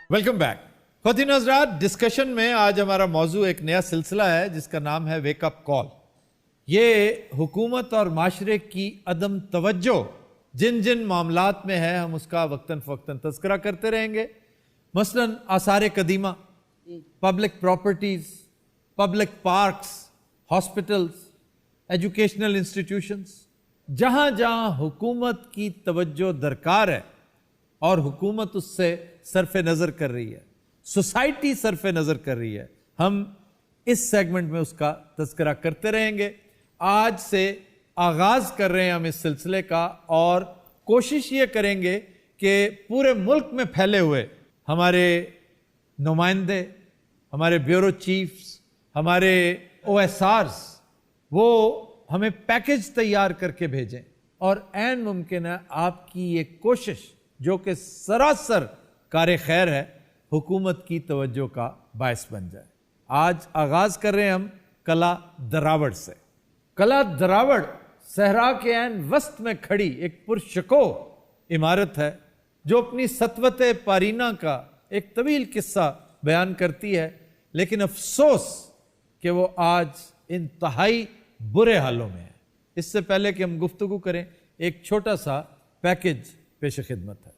Welcome back. ख़वातीन हज़रात, discussion में आज हमारा मौजू एक नया सिलसिला है जिसका नाम है वेकअप कॉल। ये हुकूमत और माशरे की अदम तवज्जो जिन जिन मामलात में है हम उसका वक्तन फ़वक्तन तज़किरा करते रहेंगे। मसलन आसार कदीमा, public properties, public parks, hospitals, educational institutions, जहाँ जहाँ हुकूमत की तवज्जो दरकार है और हुकूमत उससे सरफ़े नज़र कर रही है, सोसाइटी सरफ़े नज़र कर रही है, हम इस सेगमेंट में उसका तज़किरा करते रहेंगे। आज से आगाज़ कर रहे हैं हम इस सिलसिले का और कोशिश ये करेंगे कि पूरे मुल्क में फैले हुए हमारे नुमाइंदे, हमारे ब्यूरो चीफ्स, हमारे OSRs, वो हमें पैकेज तैयार करके भेजें और ऐन मुमकिन है आपकी ये कोशिश जो कि सरासर कार खैर है, हुकूमत की तवज्जो का बायस बन जाए। आज आगाज कर रहे हैं हम कला दरावड़ से। कला दरावड़ सहरा के ऐन वस्त में खड़ी एक पुरशको इमारत है जो अपनी सतवत पारीना का एक तवील किस्सा बयान करती है, लेकिन अफसोस कि वो आज इंतहाई बुरे हालों में है। इससे पहले कि हम गुफ्तगू करें, एक छोटा सा पैकेज पेश खिदमत है।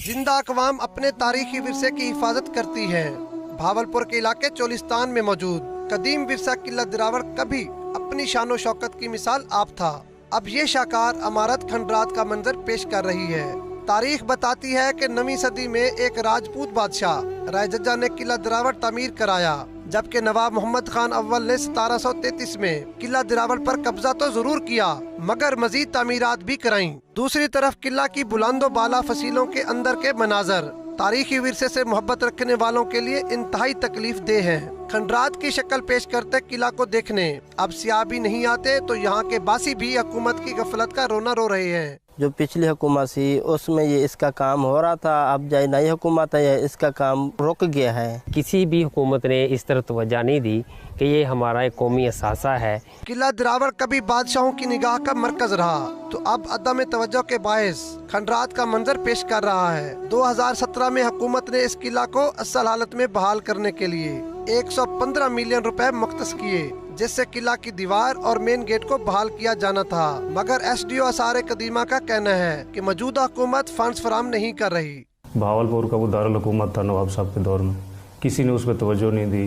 जिंदा अक़वाम अपने तारीखी विरसे की हिफाजत करती है। भावलपुर के इलाके चोलिस्तान में मौजूद कदीम विरसा किला दरावड़ कभी अपनी शानो शौकत की मिसाल आप था। अब ये शाकार अमारत खंडरात का मंजर पेश कर रही है। तारीख बताती है कि 9वीं सदी में एक राजपूत बादशाह रायजज्जा ने किला दरावड़ तामीर कराया, जबकि नवाब मोहम्मद खान अव्वल ने 1733 में किला दरावड़ पर कब्जा तो जरूर किया मगर मजीद तामीरात भी कराईं। दूसरी तरफ किला की बुलंदो बाला फसीलों के अंदर के मनाजर तारीखी विरसे से मोहब्बत रखने वालों के लिए इंतहाई तकलीफ दे हैं। खंडरात की शक्ल पेश करते किला को देखने अब सियाह भी नहीं आते तो यहाँ के बासी भी हुकूमत की गफलत का रोना रो रहे हैं। जो पिछली हुकूमत थी उसमें ये इसका काम हो रहा था, अब जो नई हुकूमत है इसका काम रुक गया है। किसी भी हुकूमत ने इस तरह तवज्जो नहीं दी कि ये हमारा एक कौमी असासा है। किला दरावड़ कभी बादशाहों की निगाह का मरकज रहा तो अब अदम तवज्जो के बायस खंडरात का मंजर पेश कर रहा है। 2017 में हुकूमत ने इस किला को असल हालत में बहाल करने के लिए 115 मिलियन रुपए मुख्तस किए, जिससे किला की दीवार और मेन गेट को बहाल किया जाना था, मगर SDO आसार कदीमा का कहना है कि मौजूदा हुकूमत फंड्स फराहम नहीं कर रही। भावलपुर का वो दारुल हुकूमत था नवाब साहब के दौर में, किसी ने उस पर तवज्जो नहीं दी,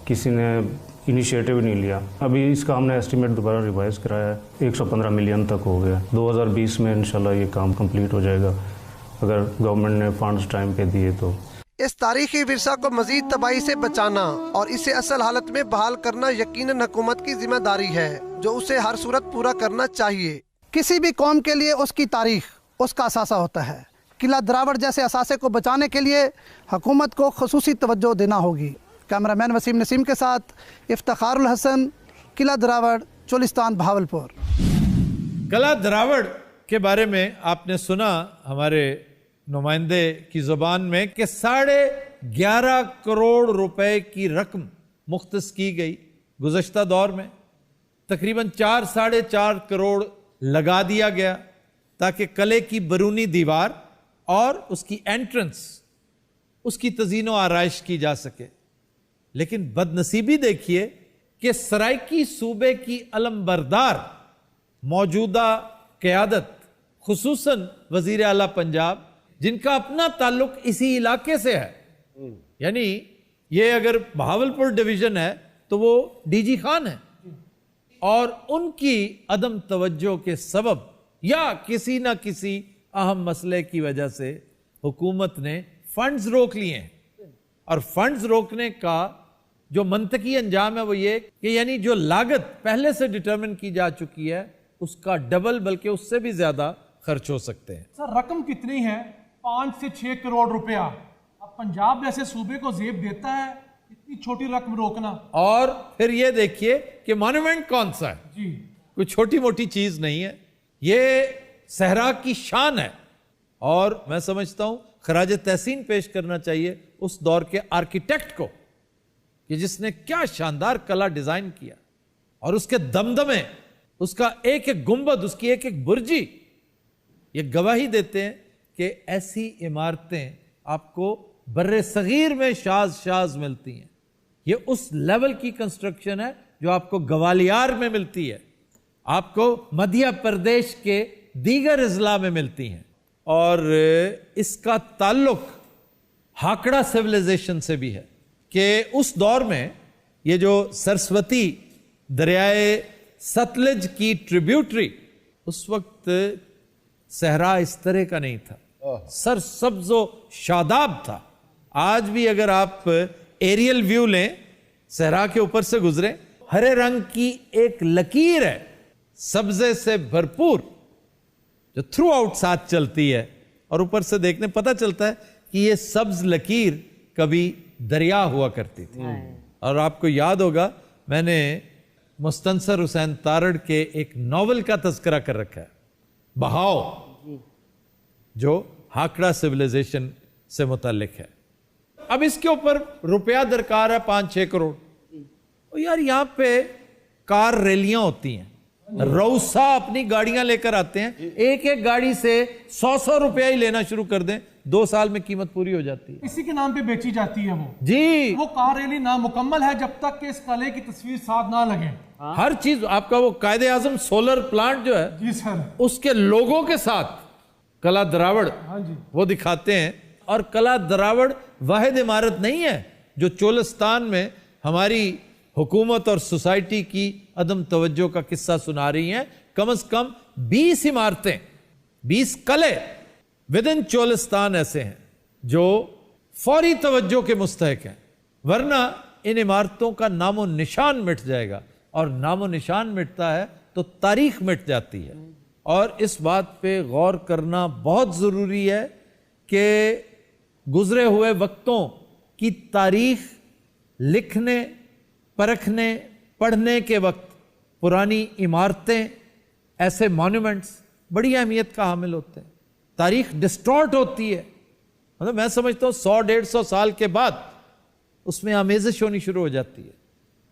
किसी ने इनिशिएटिव नहीं लिया। अभी इसका हमने एस्टिमेट दोबारा रिवाइज कराया है, 115 मिलियन तक हो गया। 2020 में इंशाल्लाह ये काम कंप्लीट हो जाएगा अगर गवर्नमेंट ने फंड्स टाइम पे दिए तो। इस तारीखी विरसा को मजीद तबाही से बचाना और इसे असल हालत में बहाल करना यकीनन हुकूमत की जिम्मेदारी है, जो उसे हर सूरत पूरा करना चाहिए। किसी भी कौम के लिए उसकी तारीख उसका असासा होता है। किला दरावड़ जैसे असासे को बचाने के लिए हुकूमत को खुसूसी तवज्जो देना होगी। कैमरामैन वसीम नसीम के साथ इफ्तिखारुल हसन, किला दरावड़, चोलिस्तान, भावलपुर। कला दरावड़ के बारे में आपने सुना हमारे नुमाइंदे की ज़ुबान में कि 11.5 करोड़ रुपए की रकम मुख्तस की गई। गुज़श्ता दौर में तकरीबन 4-4.5 करोड़ लगा दिया गया ताकि किले की बरूनी दीवार और उसकी एंट्रेंस, उसकी तज़ीनो आराइश की जा सके। लेकिन बदनसीबी देखिए कि सराइकी सूबे की अलमबरदार मौजूदा क़यादत, खुसूसन वज़ीर आला पंजाब, जिनका अपना ताल्लुक इसी इलाके से है, यानी ये अगर भावलपुर डिवीजन है तो वो DG खान है, और उनकी अदम तवज्जो के सबब या किसी ना किसी अहम मसले की वजह से हुकूमत ने फंड्स रोक लिए हैं। और फंड्स रोकने का जो मंतकी अंजाम है वो ये कि यानी जो लागत पहले से डिटरमिन की जा चुकी है उसका डबल बल्कि उससे भी ज्यादा खर्च हो सकते हैं। सर रकम कितनी है? 5 से 6 करोड़ रुपया। अब पंजाब जैसे सूबे को जेब देता है इतनी छोटी रकम रोकना। और फिर ये देखिए कि मॉन्यूमेंट कौन सा है जी, कोई छोटी मोटी चीज नहीं है, ये सहरा की शान है। और मैं समझता हूं खराज तहसीन पेश करना चाहिए उस दौर के आर्किटेक्ट को कि जिसने क्या शानदार कला डिजाइन किया, और उसके दमदमे, उसका एक एक गुंबद, उसकी एक एक बुर्जी, ये गवाही देते हैं कि ऐसी इमारतें आपको बर्रे सगीर में शाज शाज मिलती हैं। ये उस लेवल की कंस्ट्रक्शन है जो आपको ग्वालियर में मिलती है, आपको मध्य प्रदेश के दीगर अजला में मिलती हैं। और इसका ताल्लुक हाकड़ा सिविलाइजेशन से भी है कि उस दौर में ये जो सरस्वती दरियाए सतलज की ट्रिब्यूटरी, उस वक्त सहरा इस तरह का नहीं था, सरसब्जो शादाब था। आज भी अगर आप एरियल व्यू लें, सहरा के ऊपर से गुजरे, हरे रंग की एक लकीर है सब्जे से भरपूर जो थ्रू आउट साथ चलती है, और ऊपर से देखने पता चलता है कि ये सब्ज लकीर कभी दरिया हुआ करती थी। और आपको याद होगा, मैंने मुस्तंसर हुसैन तारड़ के एक नॉवल का तज़किरा कर रखा है, बहाव, जो हाकड़ा सिविलाइजेशन से मुताल्लिक है। अब इसके ऊपर रुपया दरकार है 5-6 करोड़। और यार यहां पे कार रैलियां होती हैं, रौसा अपनी गाड़ियां लेकर आते हैं, एक एक गाड़ी से 100 रुपया ही लेना शुरू कर दें, 2 साल में कीमत पूरी हो जाती है। इसी के नाम पे बेची जाती है वो जी। वो कार रैली नामुकम्मल है जब तक कि इस कले की तस्वीर साथ ना लगे। हर चीज आपका, वो कायदे आजम सोलर प्लांट जो है, जी सर, उसके लोगों के साथ कला दरावड़ हाँ जी, वो दिखाते हैं। और कला दरावड़ वाहिद इमारत नहीं है जो चोलिस्तान में हमारी हुकूमत और सोसाइटी की अदम तवज्जो का किस्सा सुना रही हैं। कम से कम 20 इमारतें, 20 कले विद इन चोलिस्तान ऐसे हैं जो फौरी तवज्जो के मुस्तहक हैं, वरना इन इमारतों का नामो निशान मिट जाएगा, और नामो निशान मिटता है तो तारीख मिट जाती है। और इस बात पे गौर करना बहुत ज़रूरी है कि गुजरे हुए वक्तों की तारीख लिखने, परखने, पढ़ने के वक्त पुरानी इमारतें, ऐसे मॉन्यूमेंट्स बड़ी अहमियत का हामिल होते हैं। तारीख डिस्टॉर्ट होती है, मतलब मैं समझता हूँ 100-150 साल के बाद उसमें आमेज़िश होनी शुरू हो जाती है,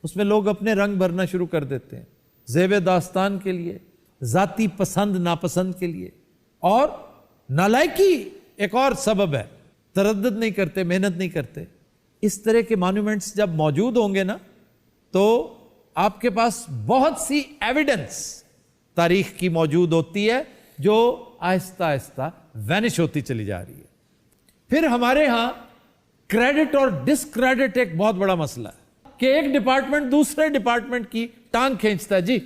उसमें लोग अपने रंग भरना शुरू कर देते हैं, ज़ेब दास्तान के लिए, ज़ाती पसंद नापसंद के लिए। और नालायकी एक और सबब है, तरद्दुद नहीं करते, मेहनत नहीं करते। इस तरह के मॉन्यूमेंट्स जब मौजूद होंगे ना, तो आपके पास बहुत सी एविडेंस तारीख की मौजूद होती है जो आहिस्ता आहिस्ता वैनिश होती चली जा रही है। फिर हमारे यहां क्रेडिट और डिसक्रेडिट एक बहुत बड़ा मसला है कि एक डिपार्टमेंट दूसरे डिपार्टमेंट की टांग खींचता है। जी,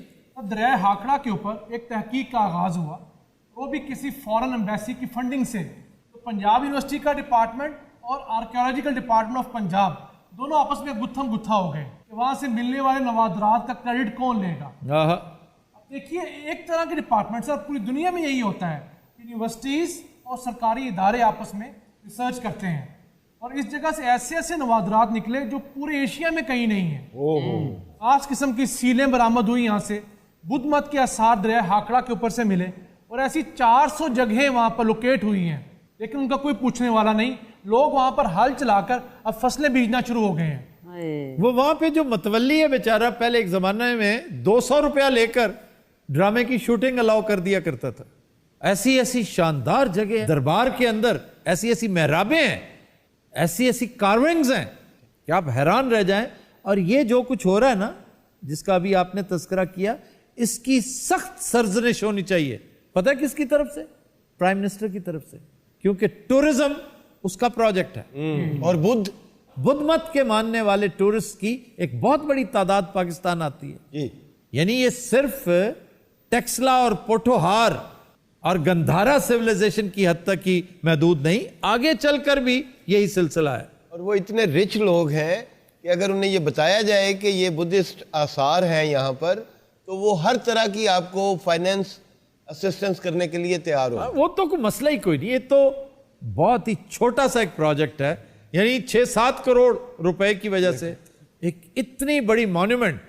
दरिया हाकड़ा के ऊपर एक तहकीक का आगाज हुआ, वो भी किसी फॉरेन एम्बेसी की फंडिंग से। तो पंजाब यूनिवर्सिटी का डिपार्टमेंट और आर्कियोलॉजिकल डिपार्टमेंट ऑफ पंजाब दोनों आपस में गुत्थम गुत्था हो गए कि वहां से मिलने वाले नवादरात का क्रेडिट कौन लेगा। देखिए, एक तरह के डिपार्टमेंट सर पूरी दुनिया में यही होता है, यूनिवर्सिटीज और सरकारी इदारे आपस में रिसर्च करते हैं, और इस जगह से ऐसे ऐसे नवादरात निकले जो पूरे एशिया में कहीं नहीं है। खास किस्म की सीलें बरामद हुई यहाँ से, बुद्ध मत के आसार दरिया हाकड़ा के ऊपर से मिले, और ऐसी 400 जगहें वहां पर लोकेट हुई हैं, लेकिन उनका कोई पूछने वाला नहीं। लोग वहां पर हल चलाकर अब फसलें बीजना शुरू हो गए हैं। वो वहां पे जो मतवल्ली है बेचारा, पहले एक जमाने में 200 रुपया लेकर ड्रामे की शूटिंग अलाउ कर दिया करता था। ऐसी ऐसी शानदार जगह दरबार के अंदर, ऐसी ऐसी मेहराबें हैं, ऐसी ऐसी कार्विंग्स हैं कि आप हैरान रह जाएं। और ये जो कुछ हो रहा है ना, जिसका अभी आपने तज़किरा किया, इसकी सख्त सर्जनिश होनी चाहिए। पता है किसकी तरफ से? प्राइम मिनिस्टर की तरफ से, क्योंकि टूरिज्म उसका प्रोजेक्ट है। और बुद्ध मत के मानने वाले टूरिस्ट की एक बहुत बड़ी तादाद पाकिस्तान आती है। यानी ये सिर्फ टेक्सला और पोठोहार और गंधारा सिविलाइजेशन की हद तक ही महदूद नहीं, आगे चलकर भी यही सिलसिला है। और वो इतने रिच लोग हैं कि अगर उन्हें ये बताया जाए कि ये बुद्धिस्ट आसार हैं यहाँ पर, तो वो हर तरह की आपको फाइनेंस असिस्टेंस करने के लिए तैयार हो। वो तो कोई मसला ही कोई नहीं, ये तो बहुत ही छोटा सा एक प्रोजेक्ट है। यानी 6-7 करोड़ रुपए की वजह से एक इतनी बड़ी मॉन्यूमेंट,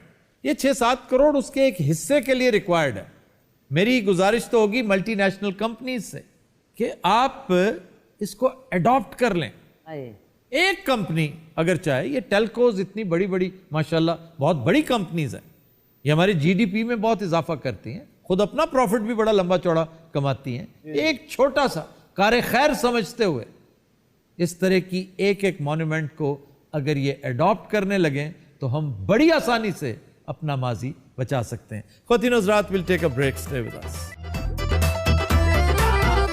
ये 6-7 करोड़ उसके एक हिस्से के लिए रिक्वायर्ड है। मेरी गुजारिश तो होगी मल्टीनेशनल कंपनीज से कि आप इसको अडॉप्ट कर लें, एक कंपनी अगर चाहे, ये टेलकोज इतनी बड़ी बड़ी माशाल्लाह बहुत बड़ी कंपनीज हैं, ये हमारी जीडीपी में बहुत इजाफा करती हैं, खुद अपना प्रॉफिट भी बड़ा लंबा चौड़ा कमाती हैं। एक छोटा सा कार खैर समझते हुए इस तरह की एक एक मॉन्यूमेंट को अगर ये अडॉप्ट करने लगें तो हम बड़ी आसानी से अपना माजी बचा सकते हैं। ख्वातीन हज़रात, will take a break, stay with us.